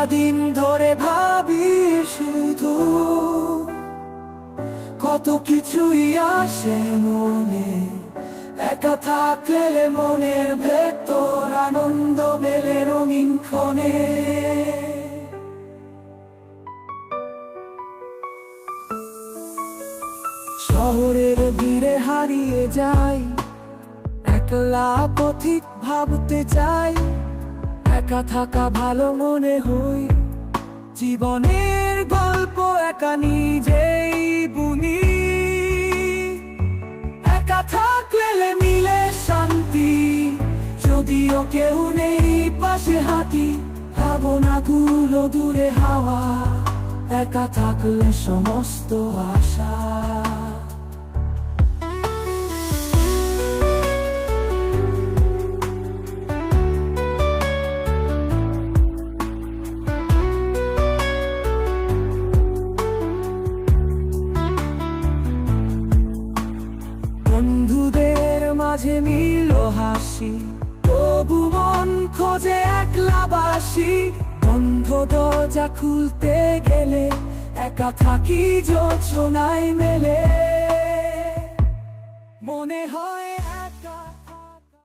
সারাদিন ধরে ভাবি শুধু, কত কিছুই আসে মনে, একা থাকলে মনের ভেতর আনন্দ মেলে রঙিন ক্ষণে। শহরের ভিড়ে হারিয়ে যাই, একলা পথিক ভাবতে চাই, একা থাকা ভালো মনে হই, জীবনের গল্প একা নিজেই বুনি। একা থাকলে মিলে শান্তি, যদিও কেউ নেই পাশে হাঁটি, ভাবনাগুলো দূরে হাওয়া, একা থাকলে সমস্ত আশা। বন্ধুদের মাঝে মিল হাসি, তবু মন খোঁজে একলাবাসি। বন্ধ দরজা খুলতে গেলে একা থাকি জোছনায় মেলে, মনে হয়